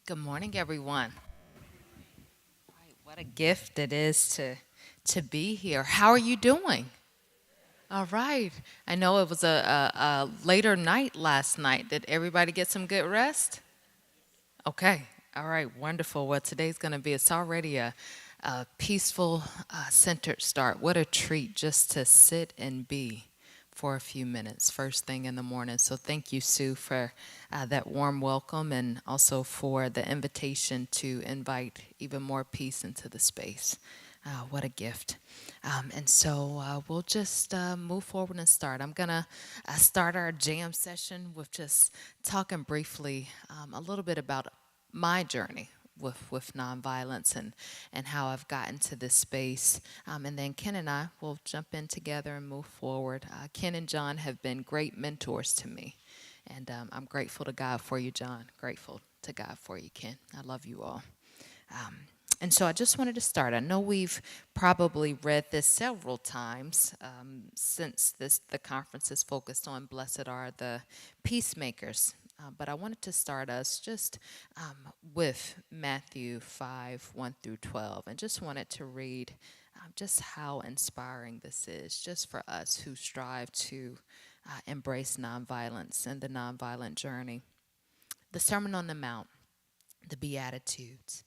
Right, good morning, everyone. Right, what a gift it is to be here. How are you doing? All right. I know it was a later night last night. Did everybody get some good rest? Okay. All right. Wonderful. Well, today's going to be, it's already a peaceful, centered start. What a treat just to sit and be for a few minutes, first thing in the morning. So thank you, Sue, for that warm welcome and also for the invitation to invite even more peace into the space. What a gift. And so we'll just move forward and start. I'm going to start our jam session with just talking briefly a little bit about my journey with nonviolence and how I've gotten to this space. And then Ken and I will jump in together and move forward. Ken and John have been great mentors to me. And I'm grateful to God for you, John. Grateful to God for you, Ken. I love you all. Um, and so I just wanted to start. I know we've probably read this several times since the conference is focused on blessed are the peacemakers. But I wanted to start us just with Matthew 5, 1 through 12, and just wanted to read just how inspiring this is, just for us who strive to embrace nonviolence and the nonviolent journey. The Sermon on the Mount, the Beatitudes.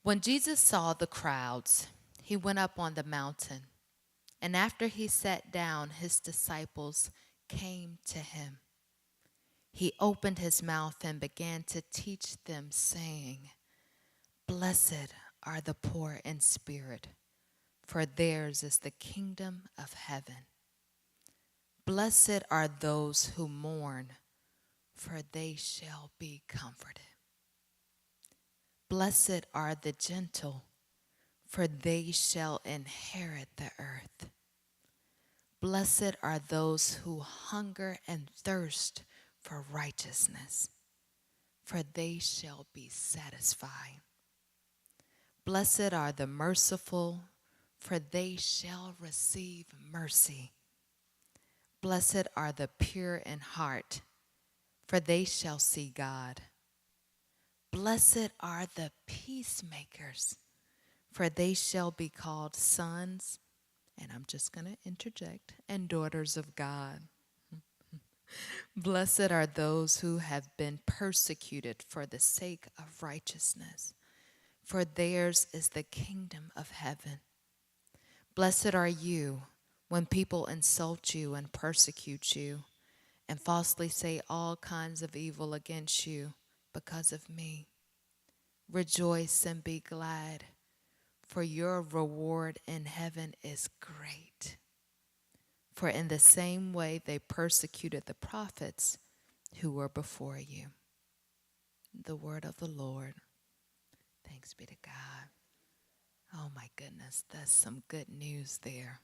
When Jesus saw the crowds, he went up on the mountain, and after he sat down, his disciples came to him. He opened his mouth and began to teach them, saying, "Blessed are the poor in spirit, for theirs is the kingdom of heaven. Blessed are those who mourn, for they shall be comforted. Blessed are the gentle, for they shall inherit the earth. Blessed are those who hunger and thirst for righteousness, for they shall be satisfied. Blessed are the merciful, for they shall receive mercy. Blessed are the pure in heart, for they shall see God. Blessed are the peacemakers, for they shall be called sons," and I'm just going to interject, "and daughters of God. Blessed are those who have been persecuted for the sake of righteousness, for theirs is the kingdom of heaven. Blessed are you when people insult you and persecute you and falsely say all kinds of evil against you because of me. Rejoice and be glad, for your reward in heaven is great. For in the same way they persecuted the prophets who were before you." The word of the Lord. Thanks be to God. Oh my goodness, that's some good news there.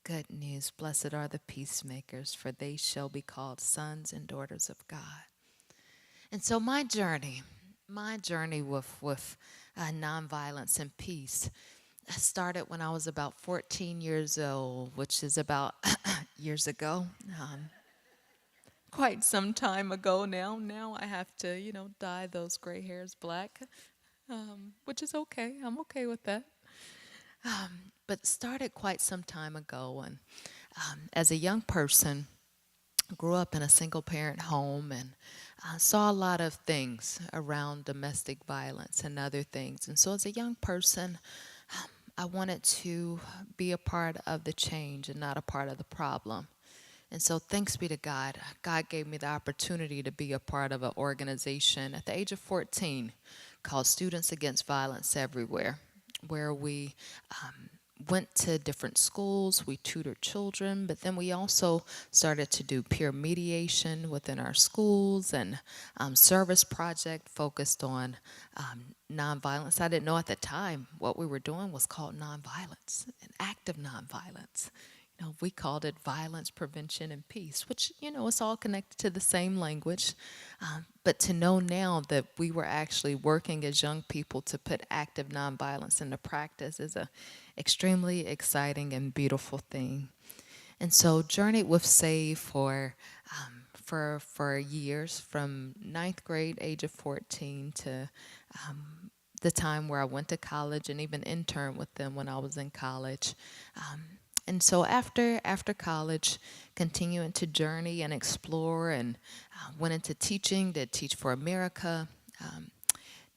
Good news. Blessed are the peacemakers, for they shall be called sons and daughters of God. And so my journey with nonviolence and peace started when I was about 14 years old, which is about years ago. Quite some time ago now. Now I have to, dye those gray hairs black, which is okay. I'm okay with that. But started quite some time ago, and as a young person, grew up in a single parent home and saw a lot of things around domestic violence and other things. And so as a young person, I wanted to be a part of the change and not a part of the problem. And so thanks be to God, God gave me the opportunity to be a part of an organization at the age of 14 called Students Against Violence Everywhere, where we went to different schools, we tutored children, but then we also started to do peer mediation within our schools and service project focused on nonviolence. I didn't know at the time what we were doing was called nonviolence, an act of nonviolence. We called it violence prevention and peace, which, it's all connected to the same language. But to know now that we were actually working as young people to put active nonviolence into practice is a extremely exciting and beautiful thing. And so journeyed with SAVE for for years, from ninth grade, age of 14, to the time where I went to college and even interned with them when I was in college. And so after college, continuing to journey and explore, and went into teaching, did Teach for America,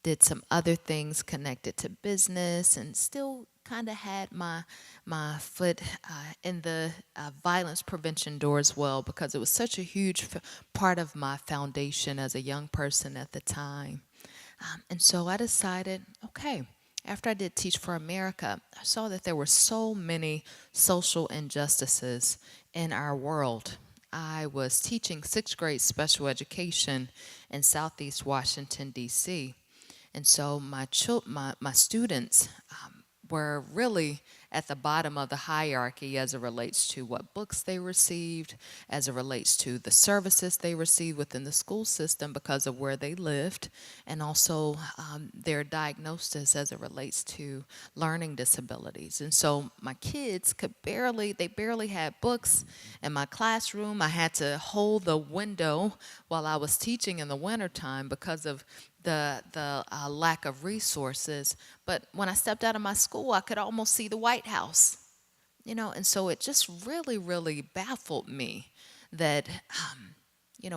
did some other things connected to business, and still kind of had my foot in the violence prevention door as well, because it was such a huge part of my foundation as a young person at the time. And so I decided, okay, after I did Teach for America, I saw that there were so many social injustices in our world. I was teaching sixth grade special education in Southeast Washington, D.C. And so my students were really at the bottom of the hierarchy as it relates to what books they received, as it relates to the services they received within the school system because of where they lived, and also their diagnosis as it relates to learning disabilities. And so my kids they barely had books in my classroom. I had to hold the window while I was teaching in the wintertime because of the lack of resources. But when I stepped out of my school, I could almost see the White House, and so it just really, really baffled me that,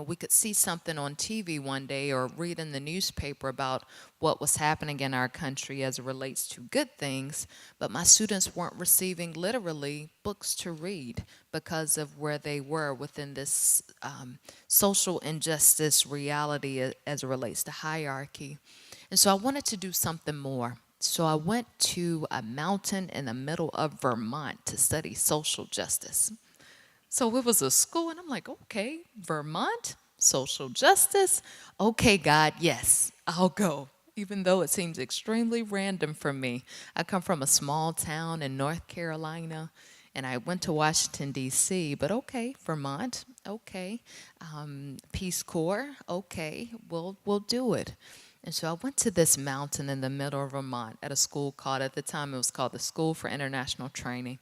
we could see something on TV one day or read in the newspaper about what was happening in our country as it relates to good things, but my students weren't receiving literally books to read because of where they were within this social injustice reality as it relates to hierarchy. And so I wanted to do something more. So I went to a mountain in the middle of Vermont to study social justice. So it was a school, and I'm like, okay, Vermont, social justice. Okay, God, yes, I'll go, even though it seems extremely random for me. I come from a small town in North Carolina, and I went to Washington, D.C., but okay, Vermont, okay. Peace Corps, okay, we'll do it. And so I went to this mountain in the middle of Vermont at a school at the time it was called the School for International Training.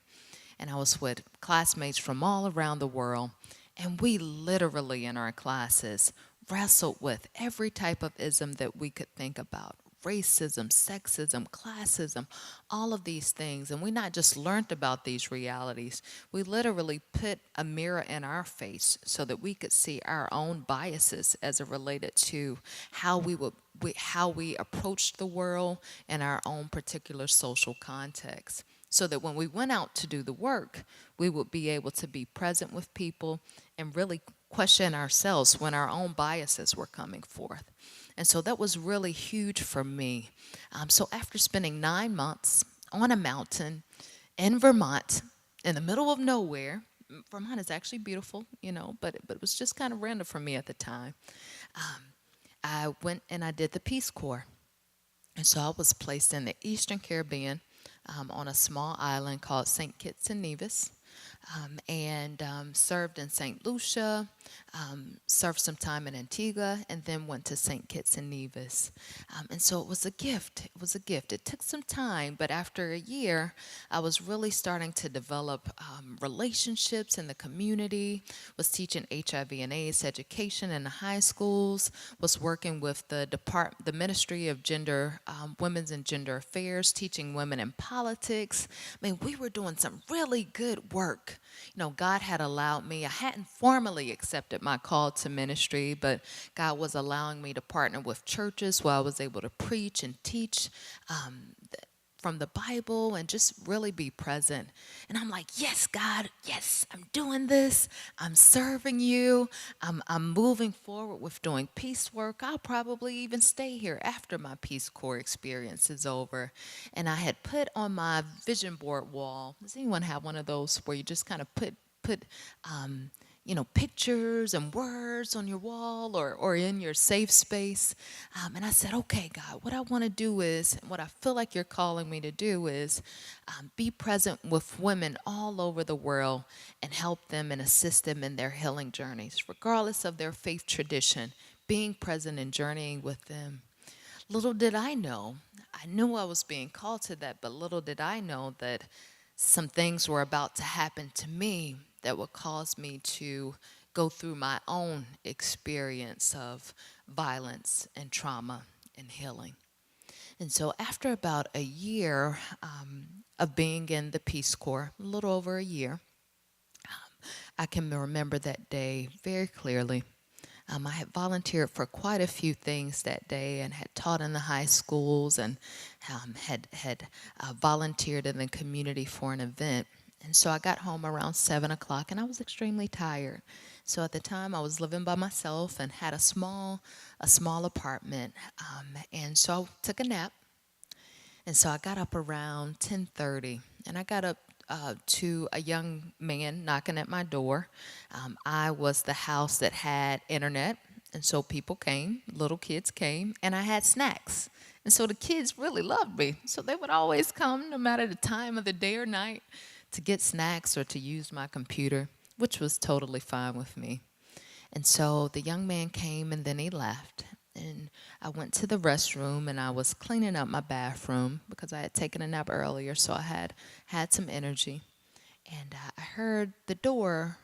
And I was with classmates from all around the world, and we literally in our classes wrestled with every type of ism that we could think about. Racism, sexism, classism, all of these things. And we not just learned about these realities, we literally put a mirror in our face so that we could see our own biases as it related to how we approached the world in our own particular social context, so that when we went out to do the work, we would be able to be present with people and really question ourselves when our own biases were coming forth. And so that was really huge for me. So after spending 9 months on a mountain in Vermont, in the middle of nowhere, Vermont is actually beautiful, but it was just kind of random for me at the time. I went and I did the Peace Corps. And so I was placed in the Eastern Caribbean on a small island called St. Kitts and Nevis, and served in St. Lucia, served some time in Antigua, and then went to St. Kitts and Nevis. And so it was a gift. It was a gift. It took some time, but after a year, I was really starting to develop relationships in the community, was teaching HIV and AIDS education in the high schools, was working with the Ministry of Women's and Gender Affairs, teaching women in politics. I mean, we were doing some really good work. God had allowed me, I hadn't formally accepted my call to ministry, but God was allowing me to partner with churches where I was able to preach and teach from the Bible and just really be present. And I'm like, yes, God, yes, I'm doing this. I'm serving you. I'm moving forward with doing peace work. I'll probably even stay here after my Peace Corps experience is over. And I had put on my vision board wall. Does anyone have one of those where you just kind of put pictures and words on your wall or in your safe space? And I said, okay, God, what I want to do is, what I feel like you're calling me to do is be present with women all over the world and help them and assist them in their healing journeys, regardless of their faith tradition, being present and journeying with them. Little did I know, I knew I was being called to that, but little did I know that some things were about to happen to me that would cause me to go through my own experience of violence and trauma and healing. And so after about a year of being in the Peace Corps, a little over a year, I can remember that day very clearly. I had volunteered for quite a few things that day and had taught in the high schools and had volunteered in the community for an event. And so I got home around 7 o'clock and I was extremely tired. So at the time I was living by myself and had a small apartment. And so I took a nap. And so I got up around 10:30 and I got up to a young man knocking at my door. I was the house that had internet, and so people came, little kids came, and I had snacks. And so the kids really loved me. So they would always come, no matter the time of the day or night, to get snacks or to use my computer, which was totally fine with me. And so the young man came and then he left. And I went to the restroom and I was cleaning up my bathroom because I had taken a nap earlier, so I had some energy. And I heard the door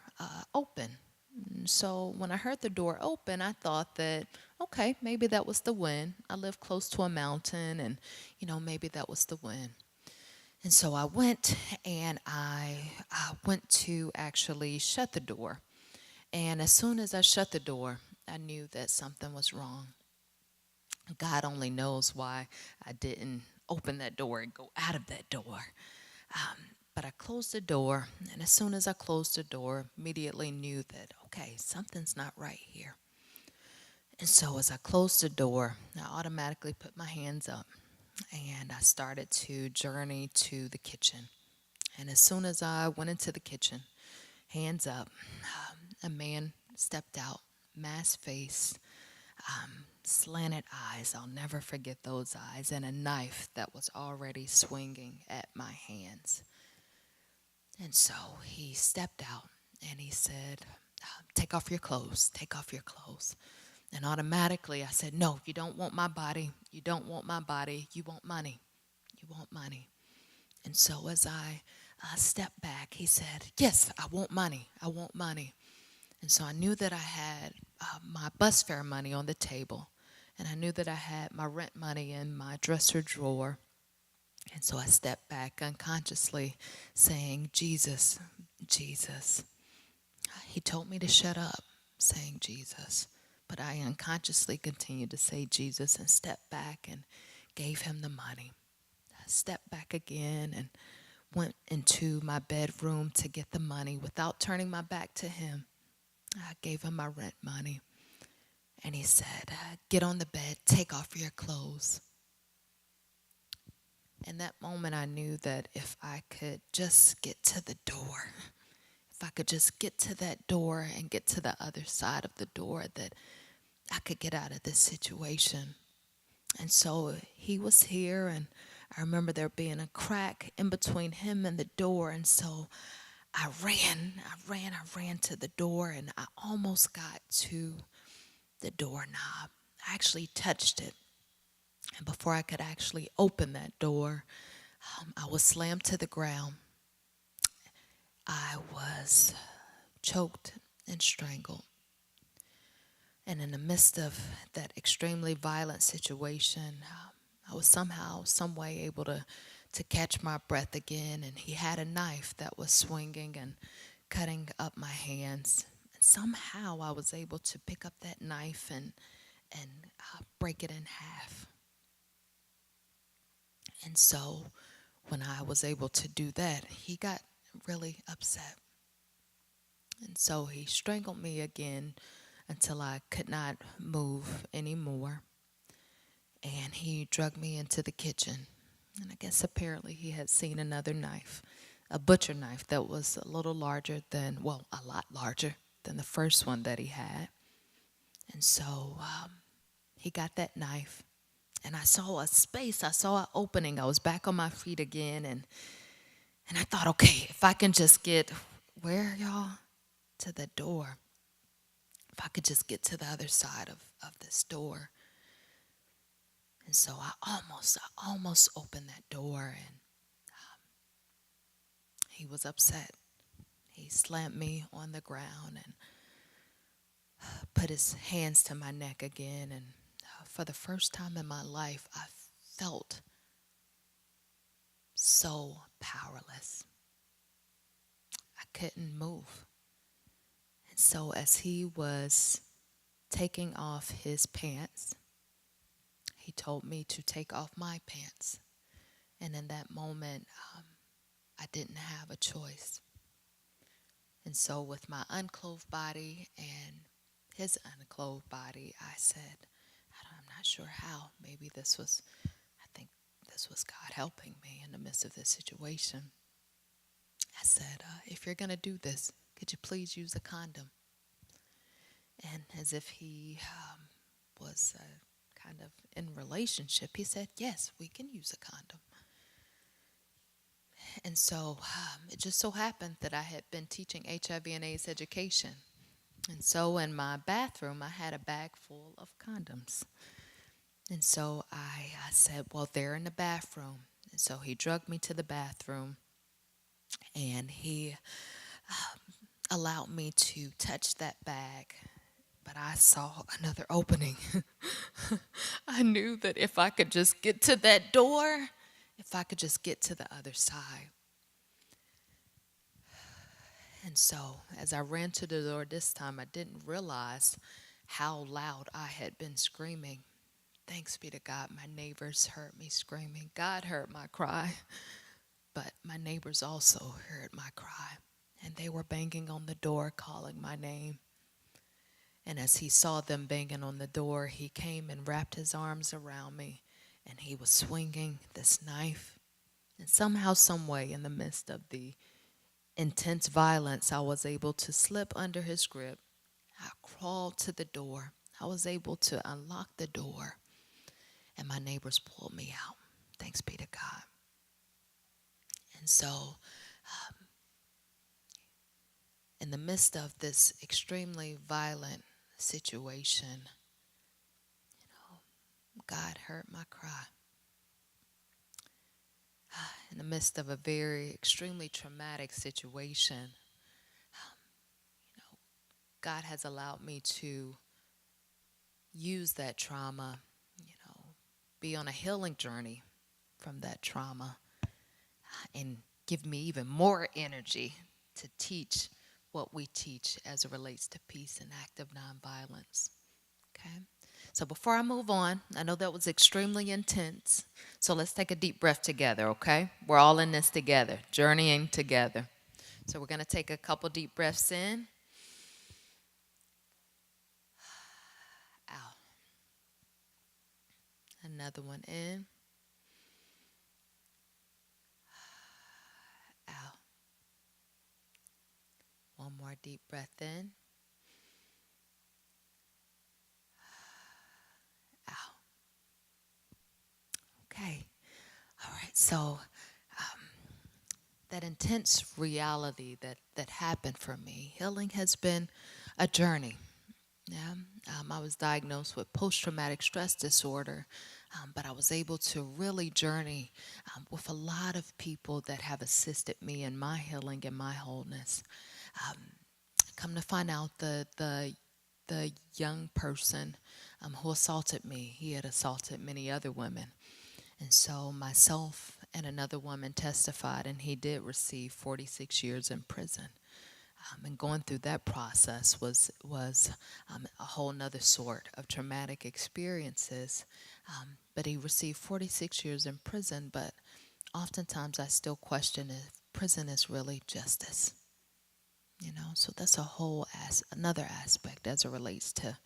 open. And so when I heard the door open, I thought that, okay, maybe that was the wind. I live close to a mountain and, maybe that was the wind. And so I went and I went to actually shut the door. And as soon as I shut the door, I knew that something was wrong. God only knows why I didn't open that door and go out of that door. But I closed the door, and as soon as I closed the door, immediately knew that, okay, something's not right here. And so as I closed the door, I automatically put my hands up, and I started to journey to the kitchen. And as soon as I went into the kitchen, hands up, a man stepped out, masked face, slanted eyes. I'll never forget those eyes, and a knife that was already swinging at my hands. And so he stepped out and he said, take off your clothes, take off your clothes. And automatically I said, no, you don't want my body. You don't want my body. You want money. You want money. And so as I stepped back, he said, yes, I want money. I want money. And so I knew that I had my bus fare money on the table. And I knew that I had my rent money in my dresser drawer. And so I stepped back unconsciously saying, Jesus, Jesus. He told me to shut up, saying Jesus. But I unconsciously continued to say Jesus and stepped back and gave him the money. I stepped back again and went into my bedroom to get the money without turning my back to him. I gave him my rent money. And he said, get on the bed, take off your clothes. In that moment, I knew that if I could just get to the door, if I could just get to that door and get to the other side of the door, that I could get out of this situation. And so he was here, and I remember there being a crack in between him and the door. And so I ran to the door, and I almost got to the doorknob. I actually touched it. And before I could actually open that door, I was slammed to the ground. I was choked and strangled. And in the midst of that extremely violent situation, I was somehow, some way able to catch my breath again. And he had a knife that was swinging and cutting up my hands. And somehow I was able to pick up that knife and break it in half. And so when I was able to do that, he got really upset. And so he strangled me again until I could not move anymore. And he dragged me into the kitchen. And I guess apparently he had seen another knife, a butcher knife that was a little larger than, well, a lot larger than the first one that he had. And so he got that knife. And I saw a space, I saw an opening. I was back on my feet again, and I thought, okay, if I can just get, where, y'all? To the door. If I could just get to the other side of this door. And so I almost opened that door, and he was upset. He slammed me on the ground, and put his hands to my neck again. And for the first time in my life, I felt so powerless. I couldn't move. And so as he was taking off his pants, he told me to take off my pants. And in that moment, I didn't have a choice. And so with my unclothed body and his unclothed body, I said, I'm not sure how. Maybe I think this was God helping me in the midst of this situation. I said, if you're going to do this, could you please use a condom? And as if he was kind of in relationship, he said, yes, we can use a condom. And so it just so happened that I had been teaching HIV and AIDS education. And so in my bathroom, I had a bag full of condoms. And so I said, well, they're in the bathroom. And so he drugged me to the bathroom, and he allowed me to touch that bag. But I saw another opening. I knew that if I could just get to that door, if I could just get to the other side. And so as I ran to the door this time, I didn't realize how loud I had been screaming. Thanks be to God, my neighbors heard me screaming. God heard my cry, but my neighbors also heard my cry. And they were banging on the door, calling my name. And as he saw them banging on the door, he came and wrapped his arms around me, and he was swinging this knife. And somehow, some way, in the midst of the intense violence, I was able to slip under his grip. I crawled to the door. I was able to unlock the door, and my neighbors pulled me out. Thanks be to God. And so, in the midst of this extremely violent situation, God heard my cry. In the midst of a very extremely traumatic situation, God has allowed me to use that trauma, be on a healing journey from that trauma, and give me even more energy to teach what we teach as it relates to peace and active nonviolence. Okay? So before I move on, I know that was extremely intense, so let's take a deep breath together, okay? We're all in this together, journeying together. So we're going to take a couple deep breaths in. Out. Another one in. Out. One more deep breath in. Out. Okay. All right. So that intense reality that happened for me, healing has been a journey. Yeah, I was diagnosed with post-traumatic stress disorder, but I was able to really journey with a lot of people that have assisted me in my healing and my wholeness. Come to find out, the young person who assaulted me, he had assaulted many other women. And so myself and another woman testified, and he did receive 46 years in prison. And going through that process was a whole nother sort of traumatic experiences. But he received 46 years in prison, but oftentimes I still question if prison is really justice. So that's another aspect as it relates to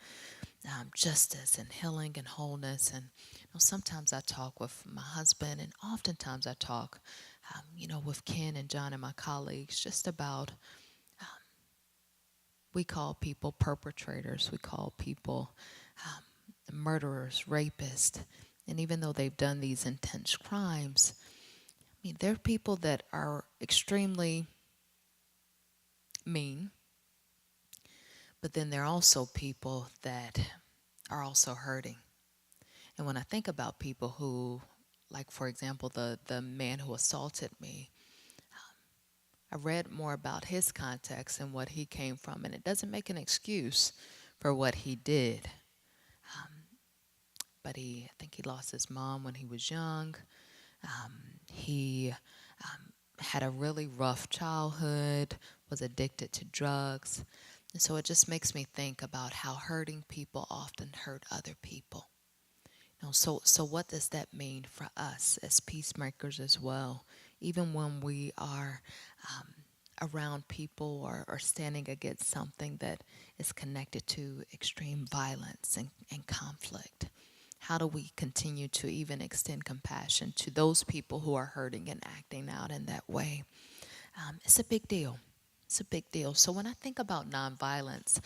justice and healing and wholeness. And sometimes I talk with my husband, and oftentimes I talk, with Ken and John and my colleagues, just about we call people perpetrators, we call people murderers, rapists, and even though they've done these intense crimes, they're people that are extremely mean, but then there are also people that are also hurting. And when I think about people who, like for example, the man who assaulted me, I read more about his context and what he came from, and it doesn't make an excuse for what he did. But I think he lost his mom when he was young. He had a really rough childhood, was addicted to drugs. And so it just makes me think about how hurting people often hurt other people. So what does that mean for us as peacemakers as well? Even when we are around people or standing against something that is connected to extreme violence and conflict, how do we continue to even extend compassion to those people who are hurting and acting out in that way? It's a big deal. It's a big deal. So when I think about nonviolence,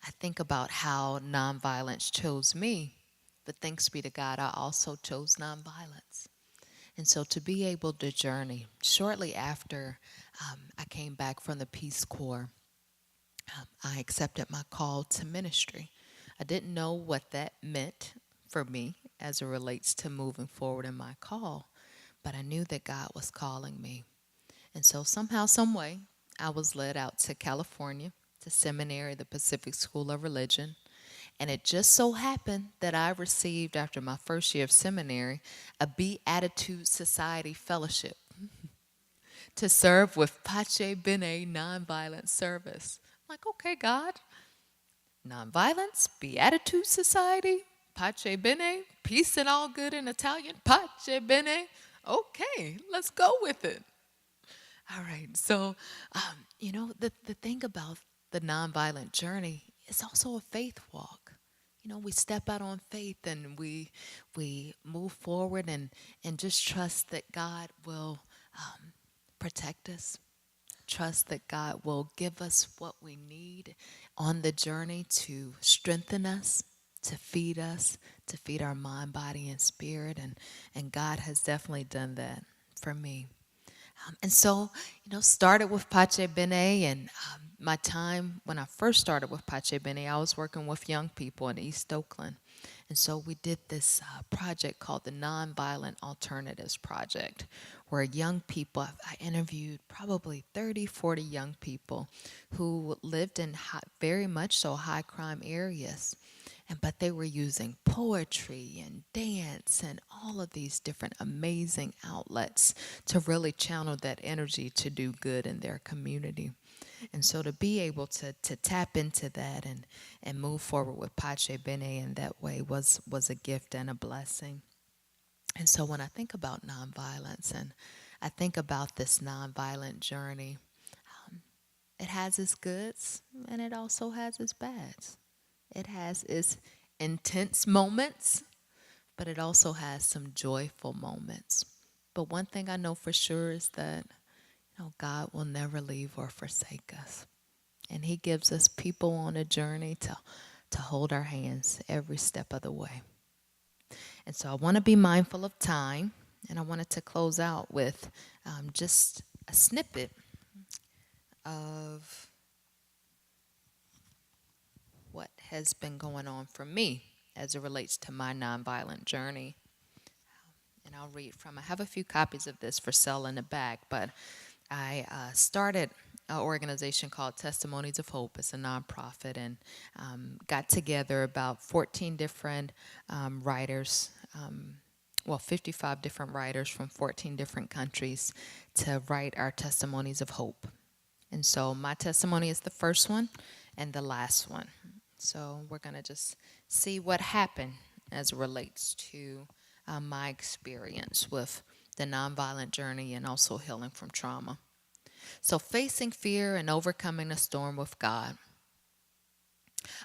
I think about how nonviolence chose me. But thanks be to God, I also chose nonviolence. And so to be able to journey, shortly after I came back from the Peace Corps, I accepted my call to ministry. I didn't know what that meant for me as it relates to moving forward in my call, but I knew that God was calling me. And so somehow, some way, I was led out to California, to seminary, the Pacific School of Religion. And it just so happened that I received, after my first year of seminary, a Beatitude Society fellowship to serve with Pace Bene Nonviolent Service. I'm like, okay, God, nonviolence, Beatitude Society, Pace Bene, peace and all good in Italian, Pace Bene. Okay, let's go with it. All right, so, the thing about the nonviolent journey is also a faith walk. We step out on faith and we move forward and just trust that God will protect us. Trust that God will give us what we need on the journey to strengthen us, to feed our mind, body, and spirit. And God has definitely done that for me. And so, started with Pace Bene, and my time when I first started with Pace Bene, I was working with young people in East Oakland. And so we did this project called the Nonviolent Alternatives Project, where young people, I interviewed probably 30, 40 young people who lived in very much so high crime areas. But they were using poetry and dance and all of these different amazing outlets to really channel that energy to do good in their community. And so to be able to tap into that and move forward with Pace Bene in that way was a gift and a blessing. And so when I think about nonviolence and I think about this nonviolent journey, it has its goods and it also has its bads. It has its intense moments, but it also has some joyful moments. But one thing I know for sure is that God will never leave or forsake us. And he gives us people on a journey to hold our hands every step of the way. And so I want to be mindful of time, and I wanted to close out with just a snippet of what has been going on for me as it relates to my nonviolent journey. And I'll read I have a few copies of this for sale in the back, but I started an organization called Testimonies of Hope. It's a nonprofit, and got together about 14 different writers, 55 different writers from 14 different countries to write our Testimonies of Hope. And so my testimony is the first one and the last one. So we're going to just see what happened as it relates to my experience with the nonviolent journey and also healing from trauma. So facing fear and overcoming a storm with God.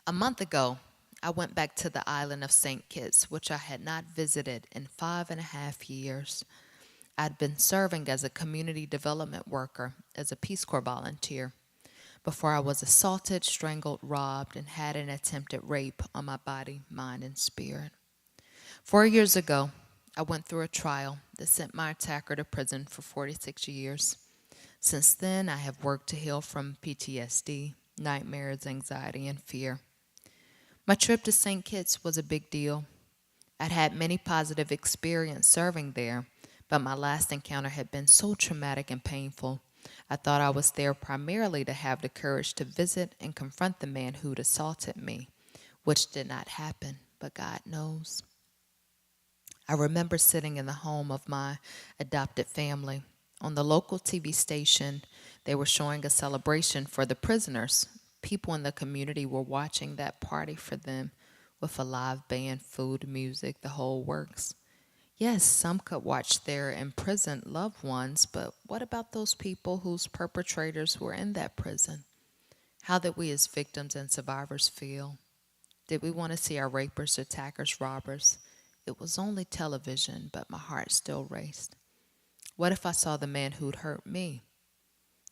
A month ago, I went back to the island of St. Kitts, which I had not visited in 5.5 years. I'd been serving as a community development worker, as a Peace Corps volunteer, before I was assaulted, strangled, robbed, and had an attempted rape on my body, mind, and spirit. 4 years ago, I went through a trial that sent my attacker to prison for 46 years. Since then, I have worked to heal from PTSD, nightmares, anxiety, and fear. My trip to St. Kitts was a big deal. I'd had many positive experiences serving there, but my last encounter had been so traumatic and painful. I thought I was there primarily to have the courage to visit and confront the man who'd assaulted me. which did not happen, but God knows. I remember sitting in the home of my adopted family. On the local TV station, they were showing a celebration for the prisoners. People in the community were watching that party for them with a live band, food, music, the whole works. Yes, some could watch their imprisoned loved ones, but what about those people whose perpetrators were in that prison? How did we as victims and survivors feel? Did we want to see our rapers, attackers, robbers? It was only television, but my heart still raced. What if I saw the man who'd hurt me?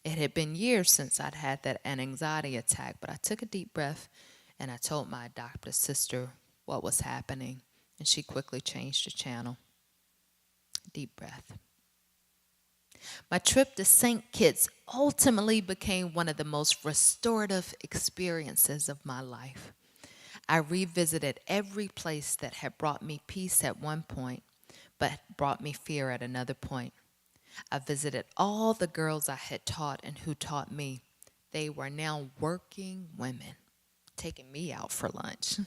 It had been years since I'd had an anxiety attack, but I took a deep breath and I told my adopted sister what was happening, and she quickly changed the channel. Deep breath. My trip to St. Kitts ultimately became one of the most restorative experiences of my life. I revisited every place that had brought me peace at one point, but brought me fear at another point. I visited all the girls I had taught and who taught me. They were now working women, taking me out for lunch.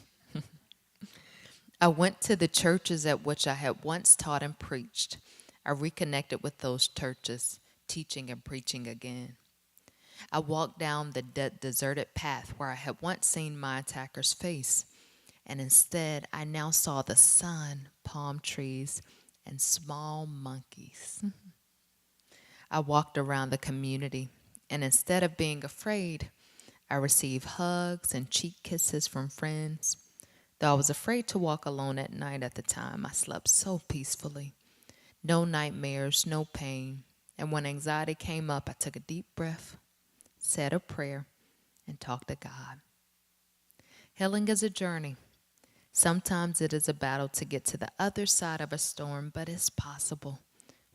I went to the churches at which I had once taught and preached. I reconnected with those churches, teaching and preaching again. I walked down the deserted path where I had once seen my attacker's face, and instead I now saw the sun, palm trees, and small monkeys. I walked around the community, and instead of being afraid, I received hugs and cheek kisses from friends. Though I was afraid to walk alone at night at the time, I slept so peacefully. No nightmares, no pain. And when anxiety came up, I took a deep breath, said a prayer, and talked to God. Healing is a journey. Sometimes it is a battle to get to the other side of a storm, but it's possible.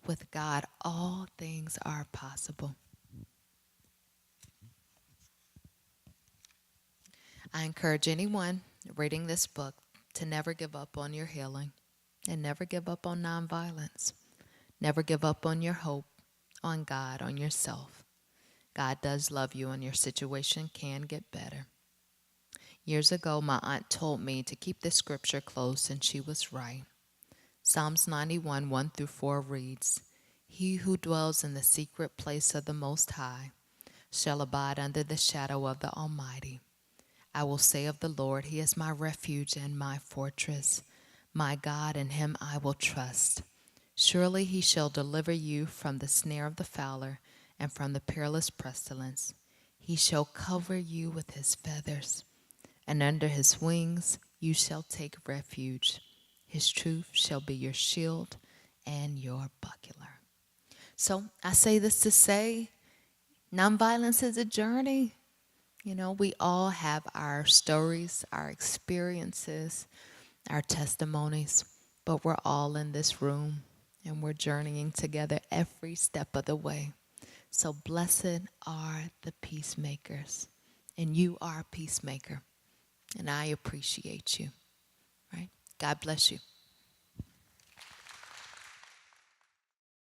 With God, all things are possible. I encourage anyone reading this book to never give up on your healing and never give up on nonviolence. Never give up on your hope, on God, on yourself. God does love you and your situation can get better. Years ago, my aunt told me to keep this scripture close, and she was right. Psalms 91, 1-4 reads, "He who dwells in the secret place of the Most High shall abide under the shadow of the Almighty. I will say of the Lord, He is my refuge and my fortress. My God, in Him I will trust. Surely He shall deliver you from the snare of the fowler and from the perilous pestilence. He shall cover you with His feathers, and under His wings you shall take refuge. His truth shall be your shield and your buckler." So I say this to say, nonviolence is a journey. You know, we all have our stories, our experiences, our testimonies, but we're all in this room and we're journeying together every step of the way. So blessed are the peacemakers, and you are a peacemaker, and I appreciate you, right? God bless you.